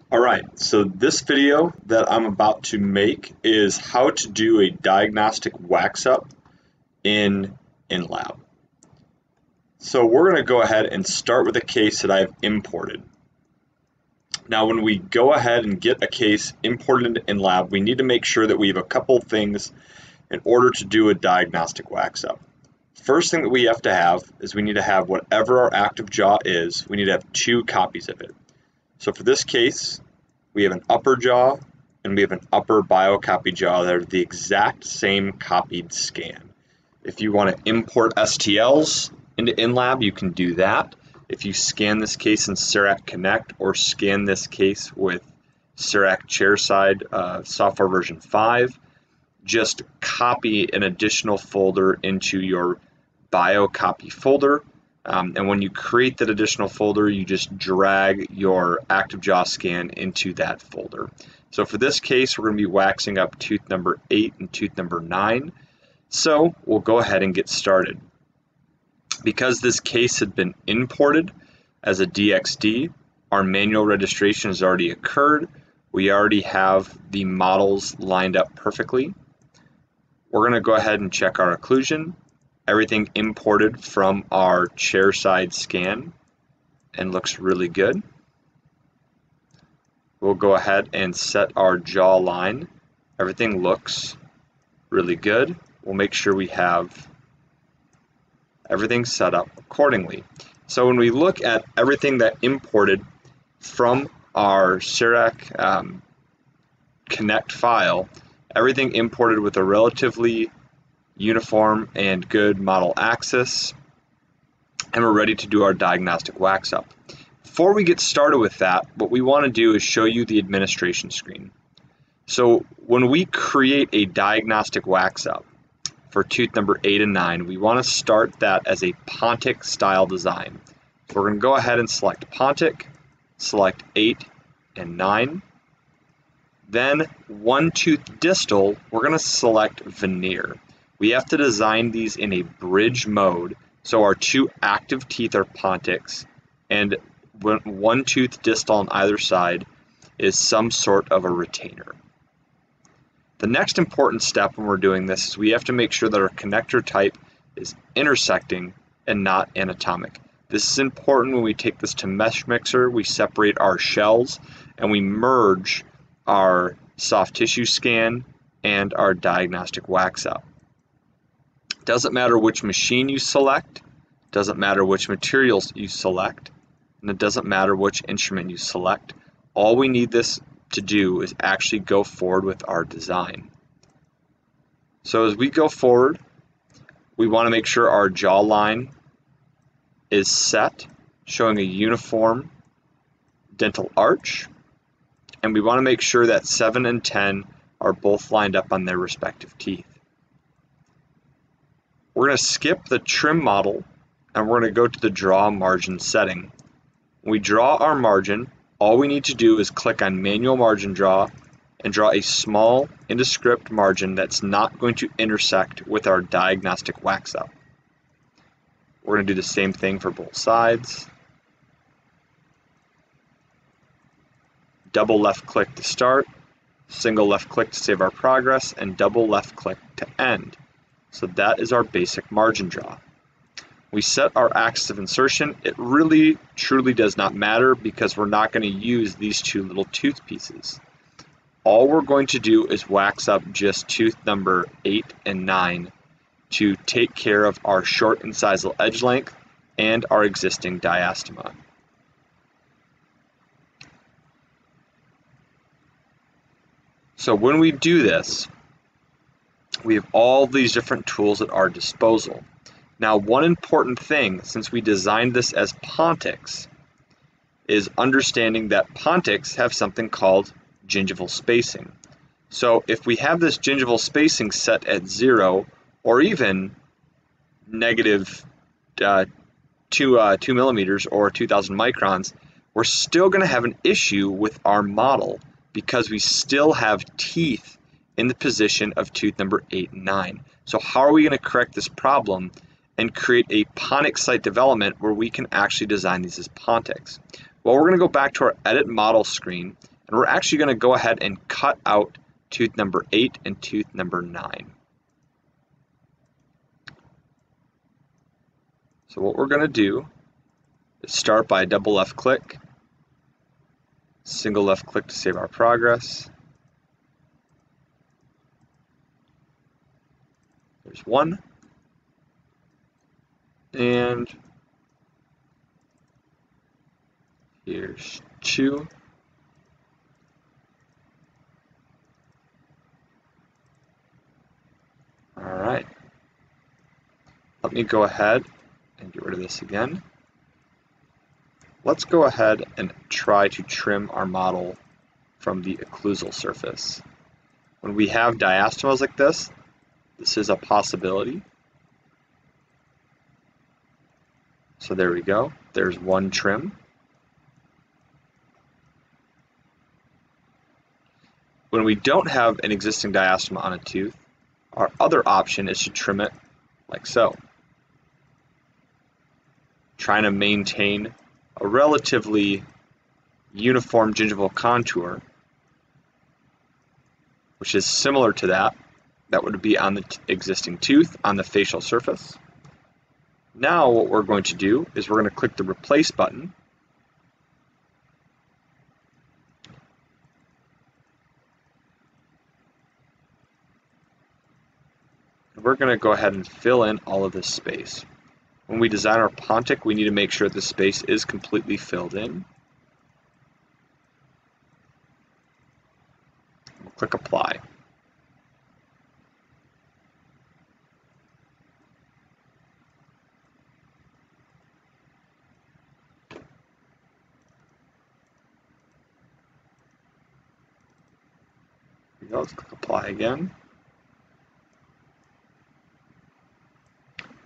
All right, so this video that I'm about to make is how to do a diagnostic wax up in InLab. So we're going to go ahead and start with a case that I've imported. Now when we go ahead and get a case imported into InLab, we need to make sure that we have a couple things in order to do a diagnostic wax up. First thing that we have to have is we need to have whatever our active jaw is, we need to have 2 copies of it. So for this case, we have an upper jaw and we have an upper biocopy jaw that are the exact same copied scan. If you want to import STLs into InLab, you can do that. If you scan this case in CEREC Connect or scan this case with CEREC Chairside software version 5, just copy an additional folder into your biocopy folder. And when you create that additional folder, you just drag your active jaw scan into that folder. So for this case, we're going to be waxing up tooth number 8 and tooth number 9. So we'll go ahead and get started. Because this case had been imported as a DXD, our manual registration has already occurred. We already have the models lined up perfectly. We're going to go ahead and check our occlusion. Everything imported from our chairside scan and looks really good. We'll go ahead and set our jaw line. Everything looks really good. We'll make sure we have everything set up accordingly. So when we look at everything that imported from our CEREC Connect file, everything imported with a relatively uniform and good model axis, and we're ready to do our diagnostic wax up. Before we get started with that, what we want to do is show you the administration screen. So when we create a diagnostic wax up for tooth number 8 and 9, we want to start that as a Pontic style design. So we're going to go ahead and select Pontic, select 8 and 9. Then one tooth distal, we're going to select veneer. We have to design these in a bridge mode, so our 2 active teeth are Pontics, and one tooth distal on either side is some sort of a retainer. The next important step when we're doing this is we have to make sure that our connector type is intersecting and not anatomic. This is important when we take this to Mesh Mixer. We separate our shells and we merge our soft tissue scan and our diagnostic wax up. Doesn't matter which machine you select, doesn't matter which materials you select, and it doesn't matter which instrument you select. All we need this to do is actually go forward with our design. So as we go forward, we want to make sure our jawline is set, showing a uniform dental arch, and we want to make sure that 7 and 10 are both lined up on their respective teeth. We're going to skip the trim model and we're going to go to the draw margin setting. When we draw our margin, all we need to do is click on manual margin draw and draw a small indescript margin that's not going to intersect with our diagnostic wax up. We're going to do the same thing for both sides. Double left click to start, single left click to save our progress, and double left click to end. So that is our basic margin draw. We set our axis of insertion. It really truly does not matter because we're not going to use these 2 little tooth pieces. All we're going to do is wax up just tooth number 8 and 9 to take care of our short incisal edge length and our existing diastema. So when we do this, we have all these different tools at our disposal. Now, one important thing, since we designed this as Pontics, is understanding that Pontics have something called gingival spacing. So if we have this gingival spacing set at 0 or even negative 2 millimeters or 2,000 microns, we're still going to have an issue with our model because we still have teeth in the position of tooth number 8 and 9. So how are we going to correct this problem and create a Pontic site development where we can actually design these as Pontics? Well, we're going to go back to our edit model screen And we're actually going to go ahead and cut out tooth number 8 and tooth number 9. So what we're going to do is start by a double left click, single left click to save our progress. There's 1. And here's 2. All right. Let me go ahead and get rid of this again. Let's go ahead and try to trim our model from the occlusal surface. When we have diastemas like this is a possibility. So there we go. There's 1 trim. When we don't have an existing diastema on a tooth, our other option is to trim it like so, trying to maintain a relatively uniform gingival contour, which is similar to that would be on the existing tooth on the facial surface. Now what we're going to do is we're going to click the replace button. We're going to go ahead and fill in all of this space. When we design our Pontic, we need to make sure the space is completely filled in. We'll click apply. Here we go. Let's click apply again.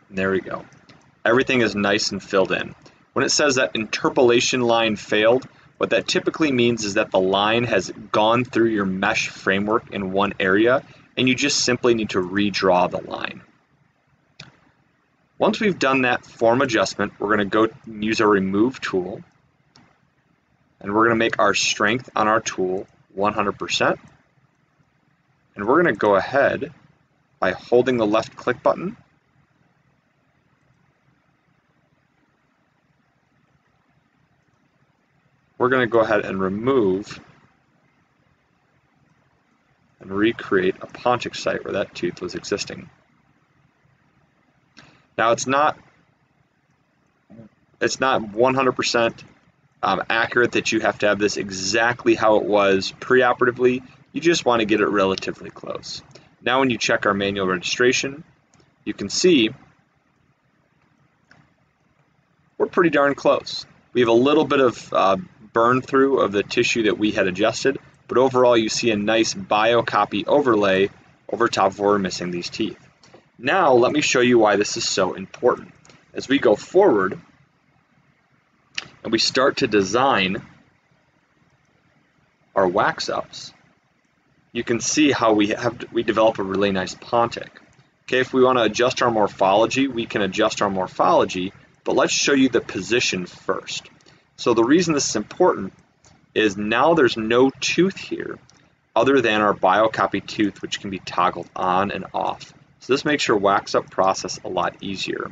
And there we go. Everything is nice and filled in. When it says that interpolation line failed, what that typically means is that the line has gone through your mesh framework in one area, and you just simply need to redraw the line. Once we've done that form adjustment, we're going to go use our remove tool, and we're going to make our strength on our tool 100%. And we're going to go ahead by holding the left click button. We're going to go ahead and remove and recreate a Pontic site where that tooth was existing. Now it's not 100% accurate that you have to have this exactly how it was preoperatively. You just want to get it relatively close. Now when you check our manual registration, you can see we're pretty darn close. We have a little bit of burn through of the tissue that we had adjusted, but overall you see a nice biocopy overlay over top of where we're missing these teeth. Now let me show you why this is so important. As we go forward and we start to design our wax ups, you can see how we develop a really nice Pontic. Okay, if we want to adjust our morphology, we can adjust our morphology, but let's show you the position first. So the reason this is important is now there's no tooth here other than our biocopy tooth, which can be toggled on and off. So this makes your wax up process a lot easier.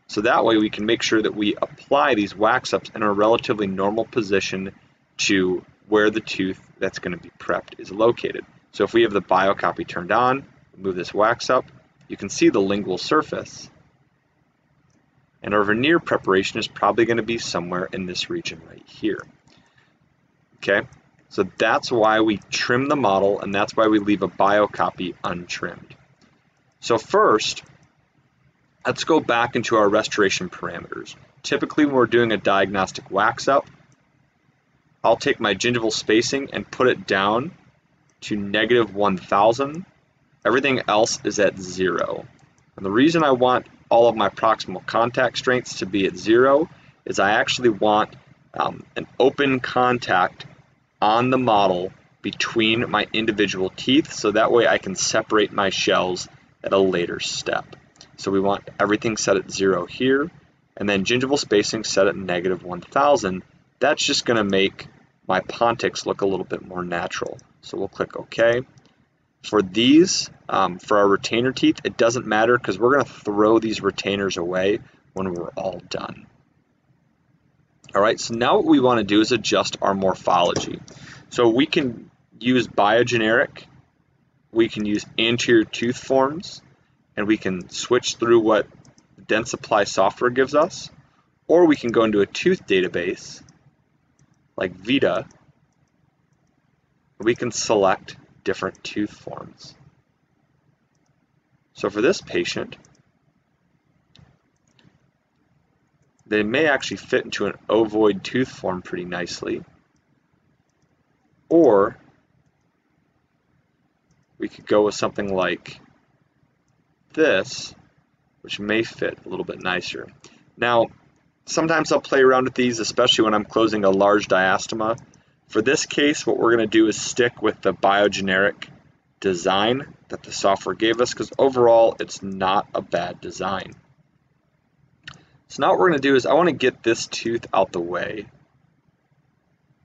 So that way we can make sure that we apply these wax ups in a relatively normal position to where the tooth that's going to be prepped is located. So if we have the biocopy turned on, move this wax up, you can see the lingual surface. And our veneer preparation is probably going to be somewhere in this region right here. Okay, so that's why we trim the model, and that's why we leave a biocopy untrimmed. So first, let's go back into our restoration parameters. Typically when we're doing a diagnostic wax up, I'll take my gingival spacing and put it down to -1000. Everything else is at 0. And the reason I want all of my proximal contact strengths to be at 0 is I actually want an open contact on the model between my individual teeth, so that way I can separate my shells at a later step. So we want everything set at 0 here, and then gingival spacing set at -1000. That's just going to make my pontics look a little bit more natural. So we'll click OK. For these, for our retainer teeth, it doesn't matter because we're going to throw these retainers away when we're all done. All right, so now what we want to do is adjust our morphology. So we can use biogeneric, we can use anterior tooth forms, and we can switch through what Dentsply software gives us, or we can go into a tooth database like Vita. We can select different tooth forms. So for this patient, they may actually fit into an ovoid tooth form pretty nicely, or we could go with something like this, which may fit a little bit nicer. Now, sometimes I'll play around with these, especially when I'm closing a large diastema. For this case, what we're going to do is stick with the biogeneric design that the software gave us, because overall it's not a bad design. So now what we're going to do is I want to get this tooth out the way.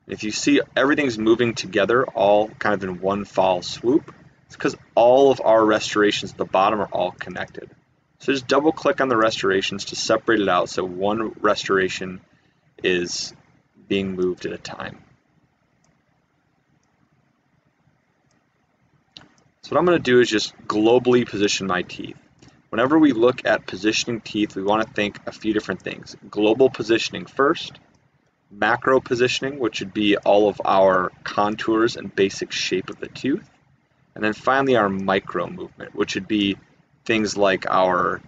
If you see everything's moving together all kind of in one foul swoop, it's because all of our restorations at the bottom are all connected. So just double click on the restorations to separate it out so one restoration is being moved at a time. So what I'm going to do is just globally position my teeth. Whenever we look at positioning teeth, we want to think a few different things. Global positioning first, macro positioning, which would be all of our contours and basic shape of the tooth, and then finally our micro movement, which would be things like our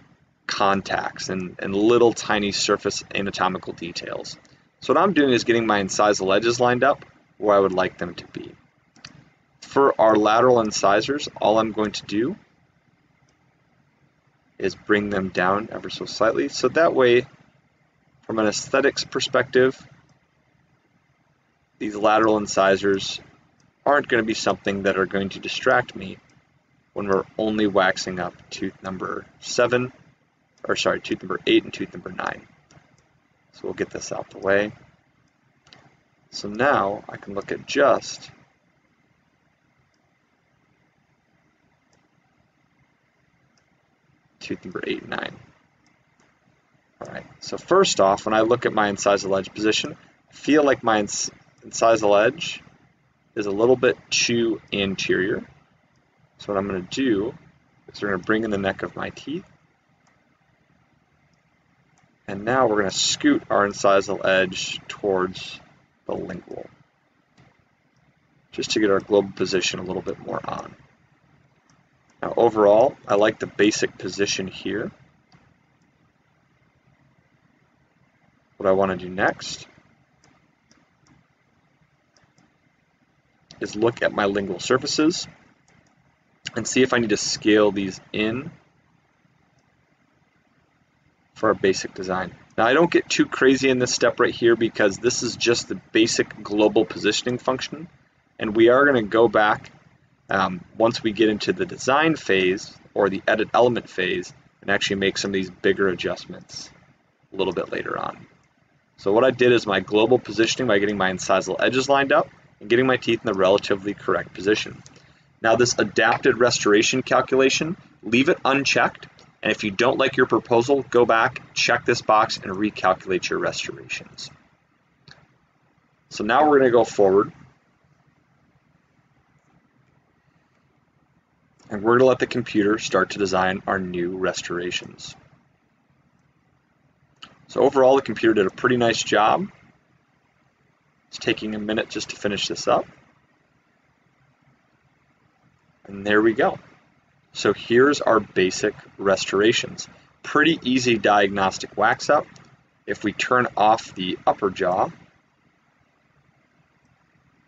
contacts and little tiny surface anatomical details. So what I'm doing is getting my incisal edges lined up where I would like them to be. For our lateral incisors, all I'm going to do is bring them down ever so slightly, so that way, from an aesthetics perspective, these lateral incisors aren't going to be something that are going to distract me when we're only waxing up tooth number 8 and tooth number 9. So we'll get this out the way. So now I can look at just tooth number 8 and 9. Alright, so first off, when I look at my incisal edge position, I feel like my incisal edge is a little bit too anterior. So what I'm going to do is we're going to bring in the neck of my teeth, and now we're going to scoot our incisal edge towards the lingual, just to get our global position a little bit more on. Now overall, I like the basic position here. What I want to do next is look at my lingual surfaces and see if I need to scale these in for our basic design. Now I don't get too crazy in this step right here because this is just the basic global positioning function, and we are going to go back once we get into the design phase or the edit element phase and actually make some of these bigger adjustments a little bit later on. So what I did is my global positioning by getting my incisal edges lined up and getting my teeth in the relatively correct position. Now this adapted restoration calculation, leave it unchecked, and if you don't like your proposal, go back, check this box, and recalculate your restorations. So now we're going to go forward, and we're going to let the computer start to design our new restorations. So overall, the computer did a pretty nice job. It's taking a minute just to finish this up. And there we go. So here's our basic restorations. Pretty easy diagnostic wax up. If we turn off the upper jaw,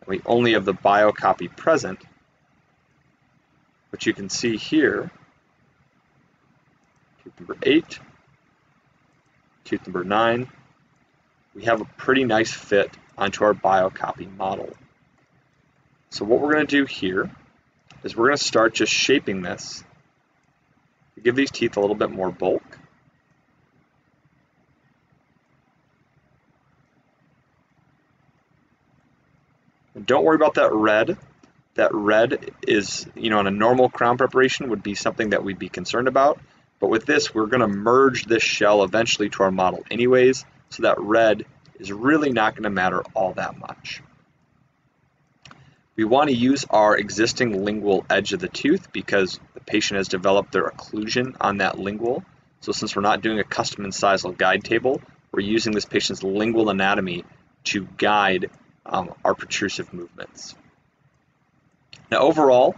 we only have the biocopy present, which you can see here, tooth number 8, tooth number 9, we have a pretty nice fit onto our biocopy model. So what we're going to do here is we're going to start just shaping this to give these teeth a little bit more bulk. And don't worry about that red. That red is, in a normal crown preparation would be something that we'd be concerned about. But with this, we're going to merge this shell eventually to our model anyways, so that red is really not going to matter all that much. We want to use our existing lingual edge of the tooth because the patient has developed their occlusion on that lingual. So since we're not doing a custom incisal guide table, we're using this patient's lingual anatomy to guide our protrusive movements. Now overall,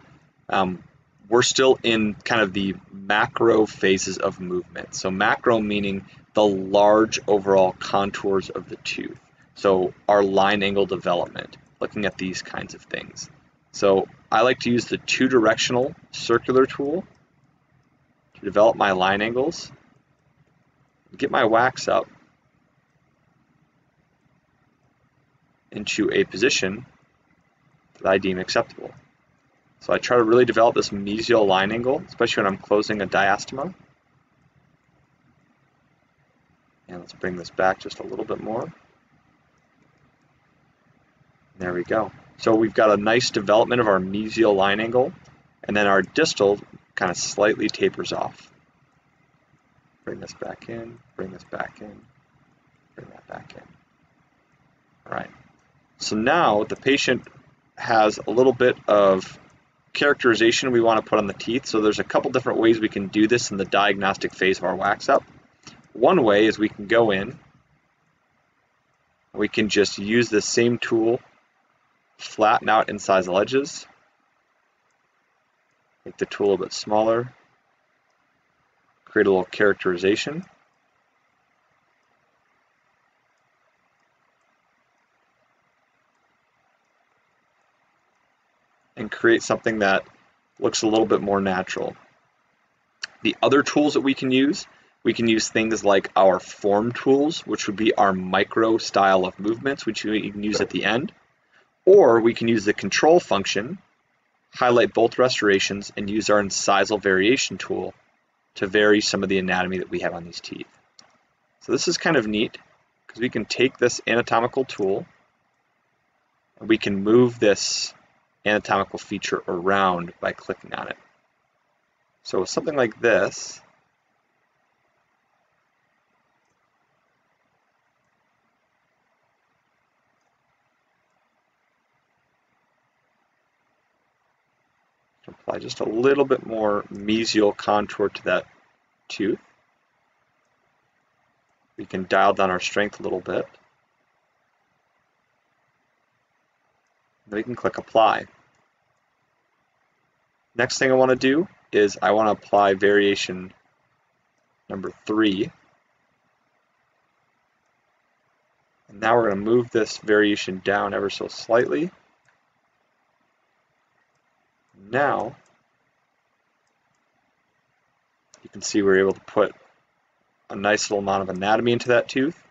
we're still in kind of the macro phases of movement. So macro meaning the large overall contours of the tooth. So our line angle development, looking at these kinds of things. So I like to use the two-directional circular tool to develop my line angles, get my wax up into a position that I deem acceptable. So I try to really develop this mesial line angle, especially when I'm closing a diastema. And let's bring this back just a little bit more. There we go. So we've got a nice development of our mesial line angle, and then our distal kind of slightly tapers off. Bring this back in, bring this back in, bring that back in. All right. So now the patient has a little bit of characterization we want to put on the teeth. So there's a couple different ways we can do this in the diagnostic phase of our wax up. One way is we can go in, we can just use the same tool, flatten out incisal edges, make the tool a bit smaller, create a little characterization. And create something that looks a little bit more natural. The other tools that we can use things like our form tools, which would be our micro style of movements, which we can use at the end. Or we can use the control function, highlight both restorations, and use our incisal variation tool to vary some of the anatomy that we have on these teeth. So this is kind of neat because we can take this anatomical tool and we can move this anatomical feature around by clicking on it. So with something like this, apply just a little bit more mesial contour to that tooth. We can dial down our strength a little bit. Then we can click apply. Next thing I want to do is I want to apply variation number 3. And now we're going to move this variation down ever so slightly. Now you can see we're able to put a nice little amount of anatomy into that tooth.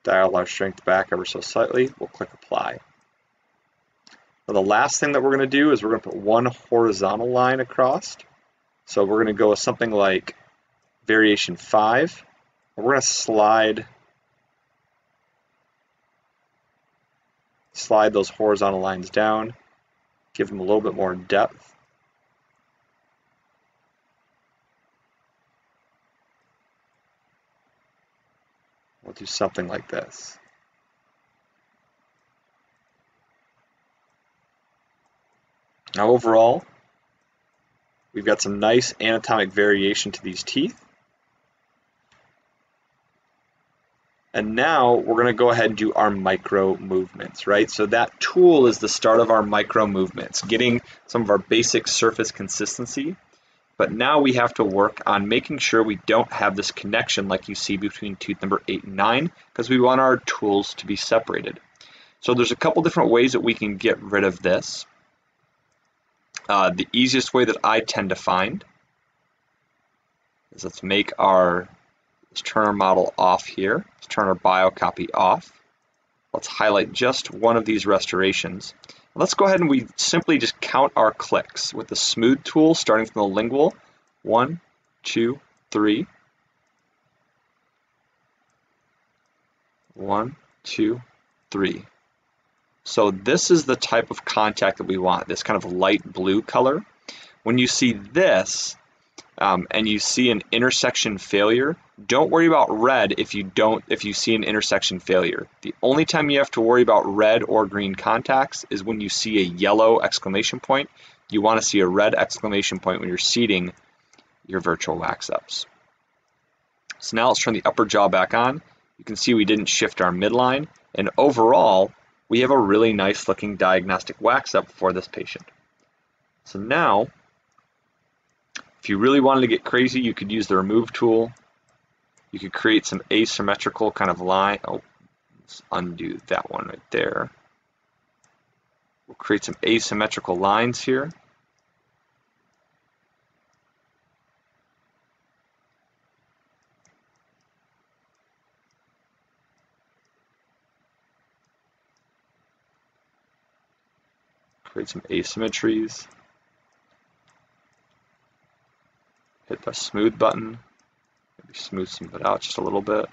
Dial our strength back ever so slightly. We'll click apply. Now the last thing that we're going to do is we're going to put one horizontal line across. So we're going to go with something like variation 5. We're going to slide those horizontal lines down, give them a little bit more depth. We'll do something like this. Now overall, we've got some nice anatomic variation to these teeth. And now we're going to go ahead and do our micro movements, right? So that tool is the start of our micro movements, getting some of our basic surface consistency. But now we have to work on making sure we don't have this connection like you see between tooth number 8 and 9, because we want our tools to be separated. So there's a couple different ways that we can get rid of this. The easiest way that I tend to find is let's turn our model off here. Let's turn our biocopy off. Let's highlight just one of these restorations. Let's go ahead and we simply just count our clicks with the smooth tool starting from the lingual. 1, 2, 3. 1, 2, 3. So this is the type of contact that we want, this kind of light blue color. When you see this, and you see an intersection failure, don't worry about red if you see an intersection failure. The only time you have to worry about red or green contacts is when you see a yellow exclamation point. You want to see a red exclamation point when you're seeding your virtual wax ups. So now let's turn the upper jaw back on. You can see we didn't shift our midline, and overall, we have a really nice looking diagnostic wax up for this patient. So now, if you really wanted to get crazy, you could use the remove tool. You could create some asymmetrical kind of line. Oh, let's undo that one right there. We'll create some asymmetrical lines here. Create some asymmetries. Hit the smooth button. Maybe smooth some of it out just a little bit.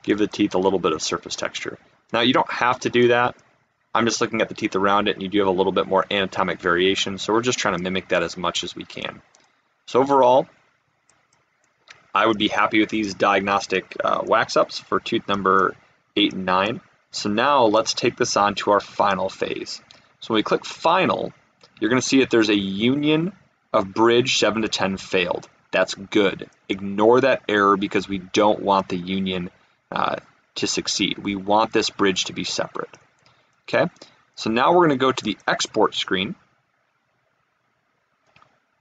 Give the teeth a little bit of surface texture. Now you don't have to do that. I'm just looking at the teeth around it, and you do have a little bit more anatomic variation, so we're just trying to mimic that as much as we can. So overall, I would be happy with these diagnostic wax ups for tooth number 8 and 9. So now let's take this on to our final phase. So when we click final, you're going to see that there's a union of bridge 7 to 10 failed. That's good. Ignore that error because we don't want the union to succeed. We want this bridge to be separate. Okay, so now we're going to go to the export screen,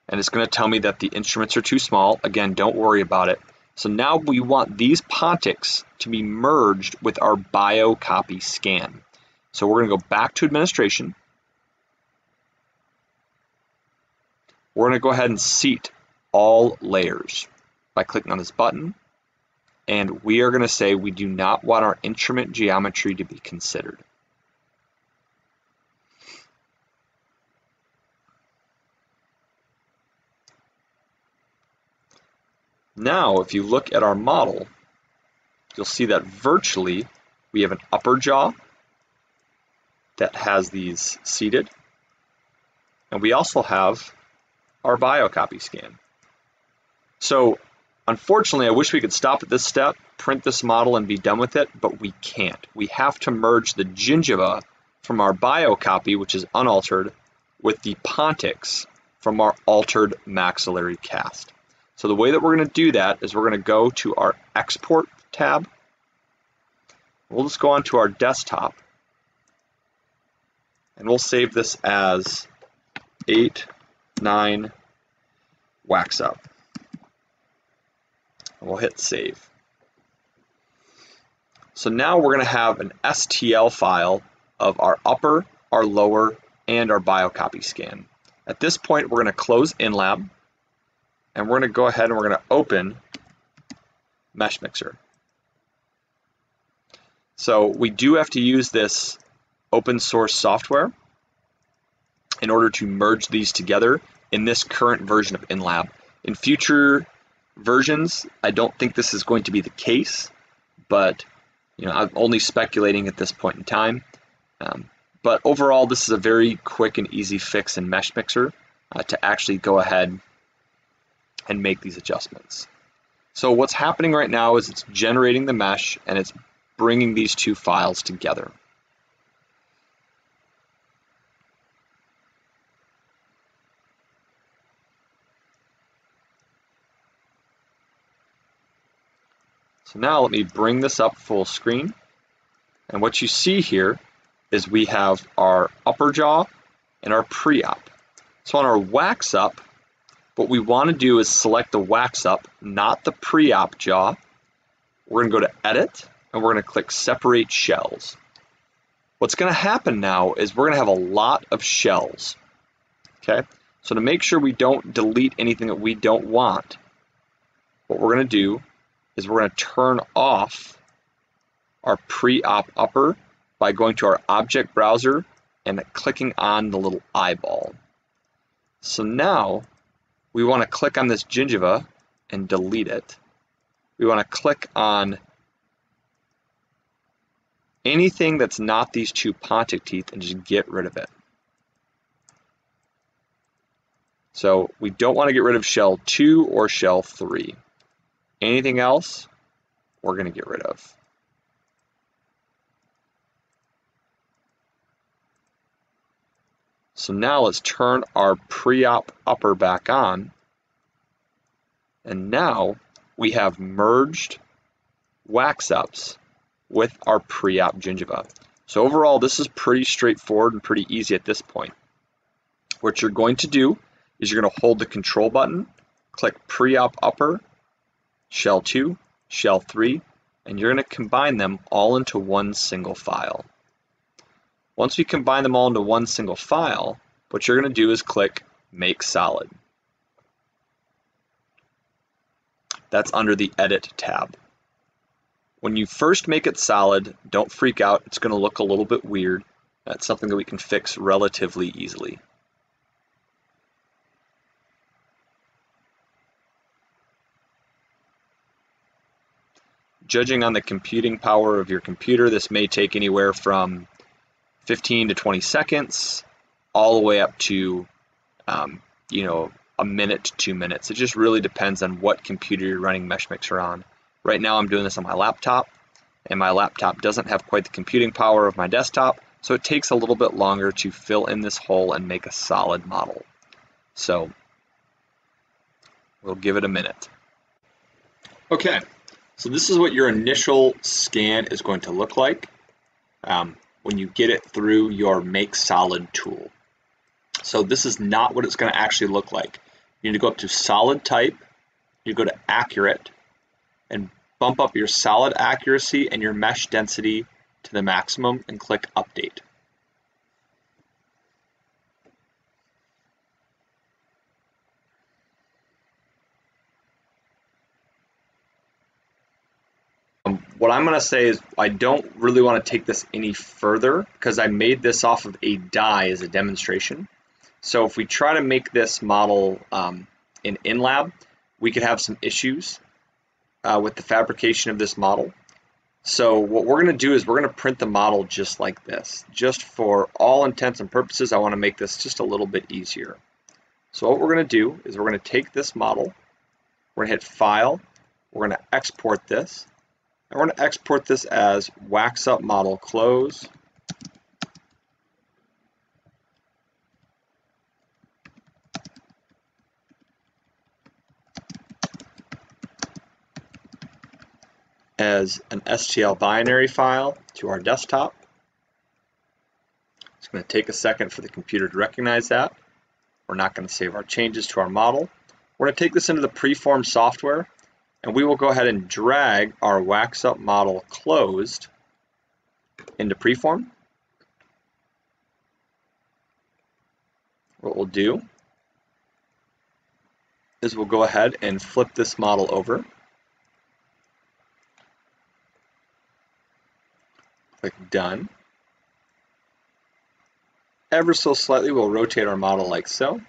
and it's going to tell me that the instruments are too small. Again, don't worry about it. So now we want these pontics to be merged with our biocopy scan. So we're going to go back to administration. We're going to go ahead and seat all layers by clicking on this button. And we are going to say we do not want our instrument geometry to be considered. Now, if you look at our model, you'll see that virtually we have an upper jaw that has these seated, and we also have our biocopy scan. So unfortunately, I wish we could stop at this step, print this model, and be done with it, but we can't. We have to merge the gingiva from our biocopy, which is unaltered, with the pontics from our altered maxillary cast. So the way that we're going to do that is we're going to go to our Export tab. We'll just go onto our desktop, and we'll save this as 8, 9 wax up. And we'll hit save. So now we're going to have an STL file of our upper, our lower, and our biocopy scan. At this point, we're going to close InLab, and we're going to go ahead and we're going to open MeshMixer. So we do have to use this open source software in order to merge these together in this current version of InLab. In future versions, I don't think this is going to be the case, but I'm only speculating at this point in time. But overall, this is a very quick and easy fix in MeshMixer to actually go ahead and make these adjustments. So what's happening right now is it's generating the mesh and it's bringing these two files together. So now let me bring this up full screen. And what you see here is we have our upper jaw and our pre-op. So on our wax up, what we want to do is select the wax up, not the pre-op jaw. We're going to go to Edit, and we're going to click Separate Shells. What's going to happen now is we're going to have a lot of shells. Okay, so to make sure we don't delete anything that we don't want, what we're going to do is we're going to turn off our pre-op upper by going to our object browser and clicking on the little eyeball. So now we want to click on this gingiva and delete it. We want to click on anything that's not these two pontic teeth and just get rid of it. So we don't want to get rid of shell 2 or shell 3. Anything else, we're going to get rid of. So now let's turn our pre-op upper back on. And now we have merged wax ups with our pre-op gingiva. So overall, this is pretty straightforward and pretty easy at this point. What you're going to do is you're going to hold the control button, click pre-op upper, shell 2, shell 3, and you're going to combine them all into one single file. Once we combine them all into one single file, what you're going to do is click Make Solid. That's under the Edit tab. When you first make it solid, don't freak out. It's going to look a little bit weird. That's something that we can fix relatively easily. Judging on the computing power of your computer, this may take anywhere from 15 to 20 seconds, all the way up to, a minute to 2 minutes. It just really depends on what computer you're running MeshMixer on. Right now I'm doing this on my laptop, and my laptop doesn't have quite the computing power of my desktop, so it takes a little bit longer to fill in this hole and make a solid model. So we'll give it a minute. Okay, so this is what your initial scan is going to look like when you get it through your Make Solid tool. So this is not what it's going to actually look like. You need to go up to Solid Type, you go to Accurate, and bump up your solid accuracy and your mesh density to the maximum and click Update. What I'm going to say is I don't really want to take this any further because I made this off of a die as a demonstration. So if we try to make this model in InLab, we could have some issues with the fabrication of this model. So what we're going to do is we're going to print the model just like this. Just for all intents and purposes, I want to make this just a little bit easier. So what we're going to do is we're going to take this model, we're going to hit File, we're going to export this, and we're going to export this as Wax Up Model Close. As an STL binary file to our desktop. It's going to take a second for the computer to recognize that. We're not going to save our changes to our model. We're going to take this into the Preform software, and we will go ahead and drag our Wax Up Model Closed into Preform. What we'll do is we'll go ahead and flip this model over. Click Done. Ever so slightly, we'll rotate our model like so.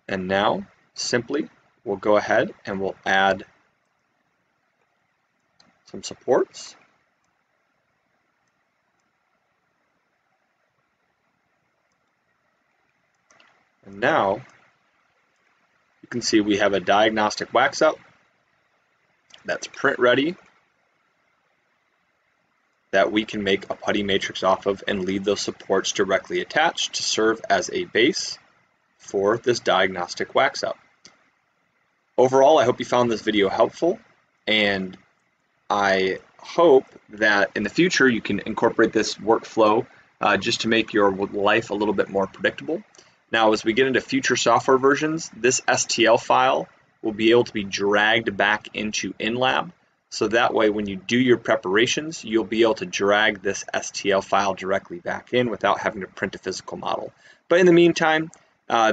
And now, simply, we'll go ahead and we'll add some supports. And now, you can see we have a diagnostic wax up that's print ready that we can make a putty matrix off of and leave those supports directly attached to serve as a base for this diagnostic wax up. Overall, I hope you found this video helpful, and I hope that in the future you can incorporate this workflow just to make your life a little bit more predictable. Now, as we get into future software versions, this STL file will be able to be dragged back into InLab. So that way, when you do your preparations, you'll be able to drag this STL file directly back in without having to print a physical model. But in the meantime,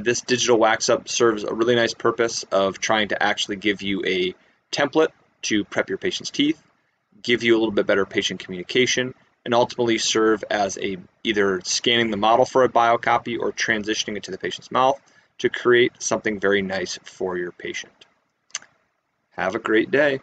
this digital wax up serves a really nice purpose of trying to actually give you a template to prep your patient's teeth, give you a little bit better patient communication, and ultimately serve as either scanning the model for a biocopy or transitioning it to the patient's mouth to create something very nice for your patient. Have a great day.